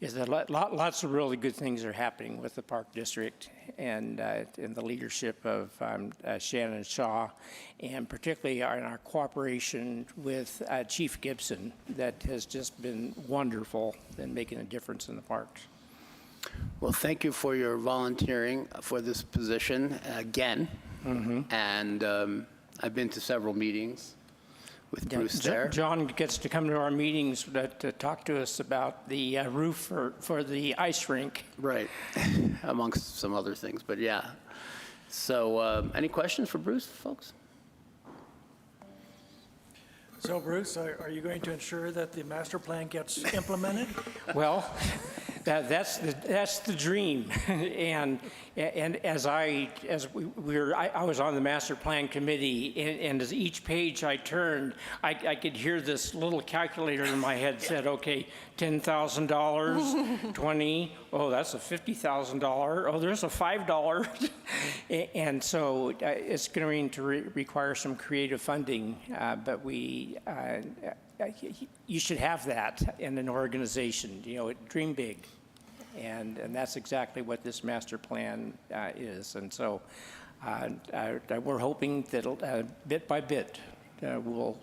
is that lots of really good things are happening with the Park District and in the leadership of Shannon Shaw, and particularly in our cooperation with Chief Gibson that has just been wonderful in making a difference in the parks. Well, thank you for your volunteering for this position again. And I've been to several meetings with Bruce there. John gets to come to our meetings to talk to us about the roof for the ice rink. Right, amongst some other things, but yeah. So any questions for Bruce, folks? So Bruce, are you going to ensure that the master plan gets implemented? Well, that's the dream, and as I was on the master plan committee, and as each page I turned, I could hear this little calculator in my head said, okay, $10,000, 20, oh, that's a $50,000, oh, there's a $5, and so it's going to require some creative funding, but you should have that in an organization, dream big. And that's exactly what this master plan is. And so we're hoping that bit by bit, we'll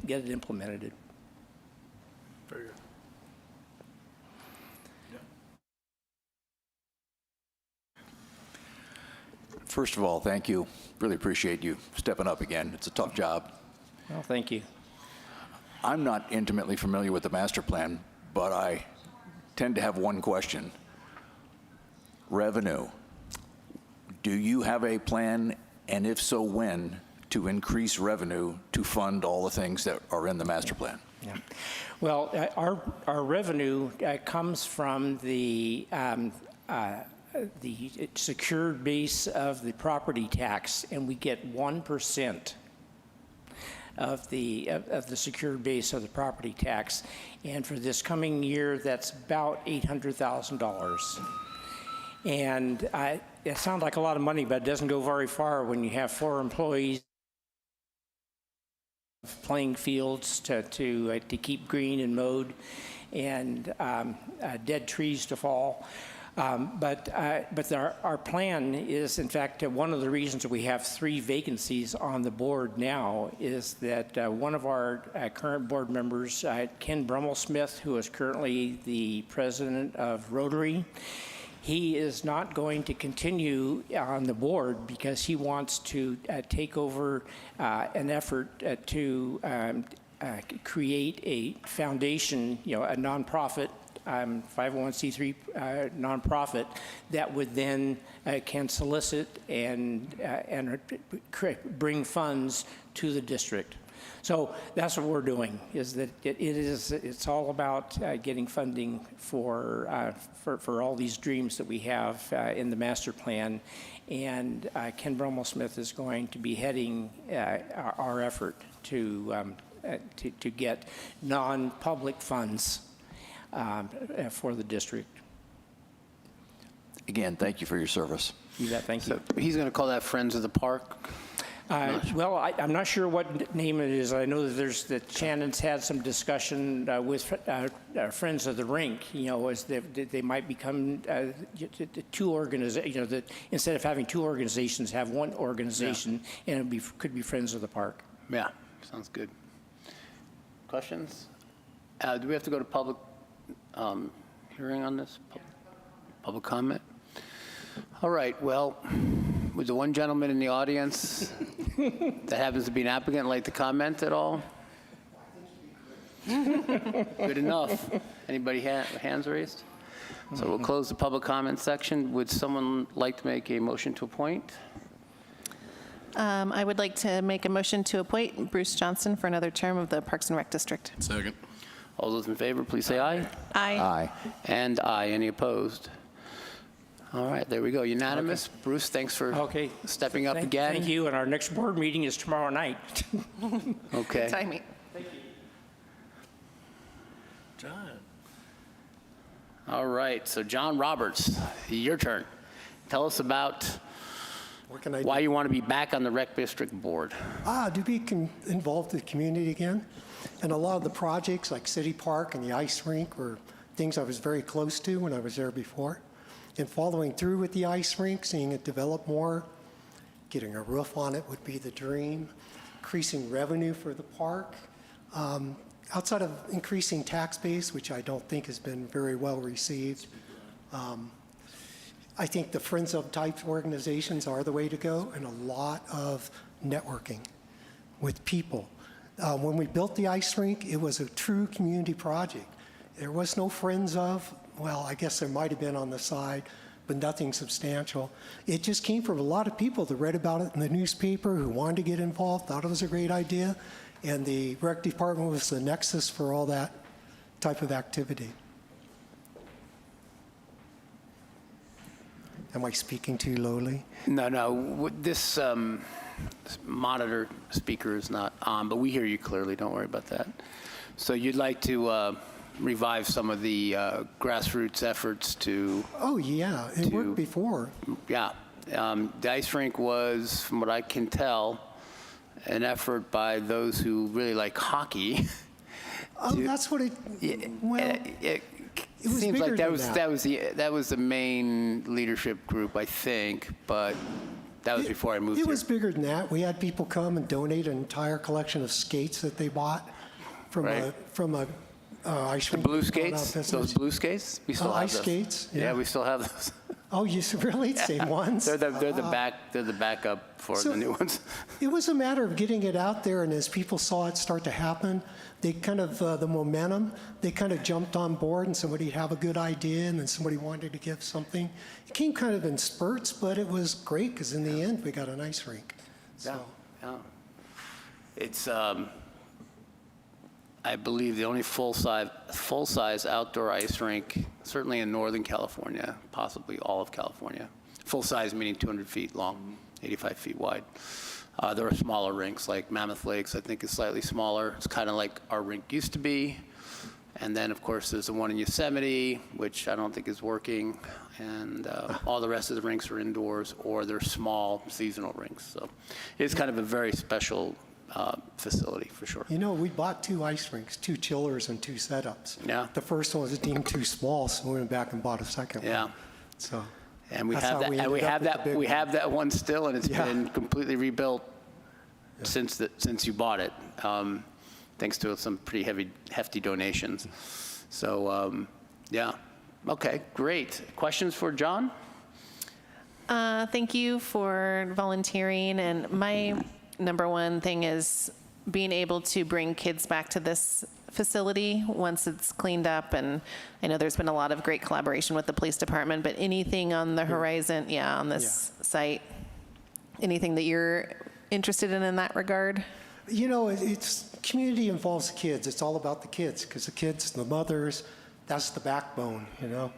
get it implemented. Very good. First of all, thank you. Really appreciate you stepping up again. It's a tough job. Well, thank you. I'm not intimately familiar with the master plan, but I tend to have one question. Revenue. Do you have a plan, and if so, when, to increase revenue to fund all the things that are in the master plan? Yeah. Well, our revenue comes from the secured base of the property tax, and we get 1% of the secured base of the property tax. And for this coming year, that's about $800,000. And it sounds like a lot of money, but it doesn't go very far when you have 4 employees, playing fields to keep green and mowed, and dead trees to fall. But our plan is, in fact, one of the reasons we have 3 vacancies on the board now is that one of our current board members, Ken Brummel-Smith, who is currently the president of Rotary, he is not going to continue on the board because he wants to take over an effort to create a foundation, a nonprofit, 501c3 nonprofit that would then can solicit and bring funds to the district. So that's what we're doing. Is that it's all about getting funding for all these dreams that we have in the master plan, and Ken Brummel-Smith is going to be heading our effort to get non-public funds for the district. Again, thank you for your service. You bet, thank you. So he's going to call that Friends of the Park? Well, I'm not sure what name it is. I know that Shannon's had some discussion with Friends of the Rink, as they might become 2 organizations, that instead of having 2 organizations, have 1 organization, and it could be Friends of the Park. Yeah, sounds good. Questions? Do we have to go to public hearing on this? Public comment? All right, well, with the one gentleman in the audience that happens to be an applicant like to comment at all? Good enough. Anybody hands raised? So we'll close the public comment section. Would someone like to make a motion to appoint? I would like to make a motion to appoint Bruce Johnson for another term of the Parks and Rec District. Second. All those in favor, please say aye. Aye. Aye. And aye. Any opposed? All right, there we go. Unanimous. Okay. Bruce, thanks for stepping up again. Thank you, and our next board meeting is tomorrow night. Okay. Timing. Thank you. John. All right, so John Roberts, your turn. Tell us about why you want to be back on the Rec District Board. To be involved in the community again. And a lot of the projects like City Park and the ice rink were things I was very close to when I was there before. And following through with the ice rink, seeing it develop more, getting a roof on it would be the dream, increasing revenue for the park. Outside of increasing tax base, which I don't think has been very well received, I think the Friends of type organizations are the way to go, and a lot of networking with people. When we built the ice rink, it was a true community project. There was no Friends of, well, I guess there might have been on the side, but nothing substantial. It just came from a lot of people that read about it in the newspaper, who wanted to get involved, thought it was a great idea, and the rec department was the nexus for all that type of activity. Am I speaking too lowly? No. This monitor speaker is not on, but we hear you clearly. Don't worry about that. So you'd like to revive some of the grassroots efforts to... Oh, yeah, it worked before. Yeah. The ice rink was, from what I can tell, an effort by those who really like hockey. Oh, that's what it, well, It was seems like bigger that than was that was the main leadership group, I think, but that was before I moved it here. was bigger than that. We had people come and donate an entire collection of skates that they bought from Right. a ice The rink. blue going out skates, business. those blue skates, we still have Ice those. skates, Yeah, yeah. we still have those. Oh, you really? Same ones? They're the backup for So- the new ones. It was a matter of getting it out there, and as people saw it start to happen, they kind of, the momentum, they kind of jumped on board, and somebody'd have a good idea, and then somebody wanted to give something. It came kind of in spurts, but it was great, because in the end, we got an ice rink. So, Yeah. It's I believe the only full-size outdoor ice rink, certainly in Northern California, possibly all of California. Full-size meaning 200 feet long, 85 feet wide. There are smaller rinks like Mammoth Lakes, I think is slightly smaller. It's kind of like our rink used to be. And then, of course, there's the one in Yosemite, which I don't think is working. And all the rest of the rinks are indoors, or they're small seasonal rinks. So it's kind of a very special facility for sure. you know, we bought 2 ice rinks, 2 chillers and 2 setups. Yeah. The first one was deemed too small, so we went back and bought a second one. Yeah. So, And we That's have how that. we And we ended up have with that. the big We one. have that one still, and it's Yeah. been completely rebuilt since you bought it, thanks to some pretty hefty donations. So yeah. Okay. Great. Questions for John? Thank you for volunteering, and my number one thing is being able to bring kids back to this facility once it's cleaned up, and I know there's been a lot of great collaboration with the police department, but anything on the horizon, on this site, anything that you're interested in that regard? you know, it's community involves the kids. It's all about the kids, because the kids, the mothers, that's the backbone, you know.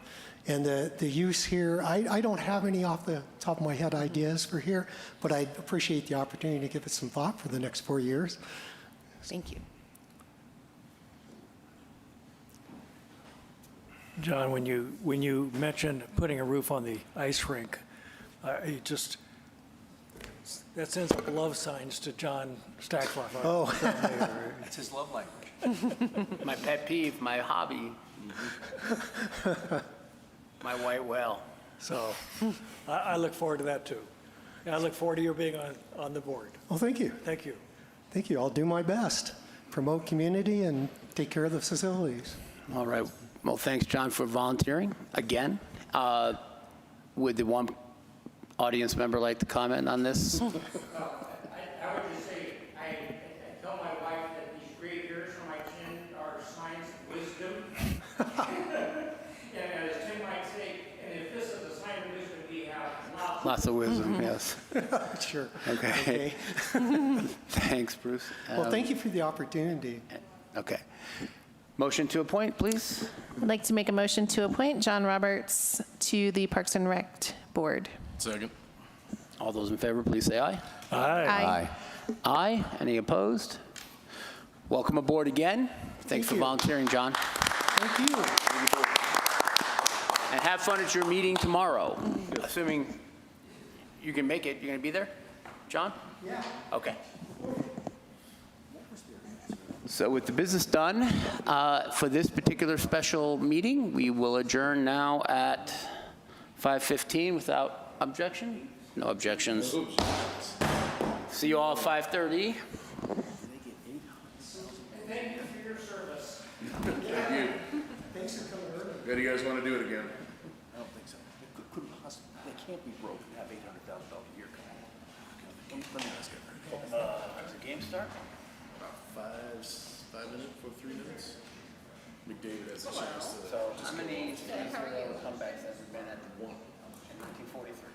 And the use here, I don't have any off the top of my head ideas for here, but I appreciate the opportunity to give it some thought for the next 4 years. Thank you. John, when you mentioned putting a roof on the ice rink, that sends up love signs to John Stackloff. Oh. It's his love language. My pet peeve, my hobby, my white whale. So I look forward to that, too. And I look forward to your being on the board. Well, thank you. Thank you. Thank you. I'll do my best. Promote community and take care of the facilities. All right. Well, thanks, John, for volunteering again. Would the one audience member like to comment on this? I would just say, I tell my wife that these gray hairs on my chin are signs of wisdom. And as Tim might say, and if this is a sign of wisdom, we have Lots of wisdom, yes. Sure. Okay. Thanks, Bruce. Well, thank you for the opportunity. Okay. Motion to appoint, please. I'd like to make a motion to appoint John Roberts to the Parks and Rec Board. Second. All those in favor, please say aye. Aye. Aye. Any opposed? Welcome aboard again. Thanks for you. volunteering, John. Thank you. And have fun at your meeting tomorrow, assuming you can make it. You're going to be there, John? Yeah. Okay. So with the business done, for this particular special meeting, we will adjourn now at 5:15 without objection? No objections. See you all at 5:30. Thank you for your service. Thank you. How do you guys want to do it again? I don't think so. They can't be broke and have $800,000 a year coming in. Let me ask it. Does the game start? About 5 minutes, 3 minutes. McDavid has a chance to. So how many comebacks has there been at the one? In 1943.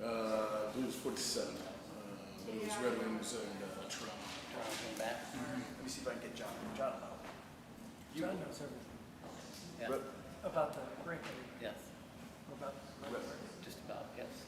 I believe it was 47. But it was Red Wings and Toronto. Toronto came back. Let me see if I can get John. John, John knows everything Yeah. about the ranking, Yes. about Just about, yes.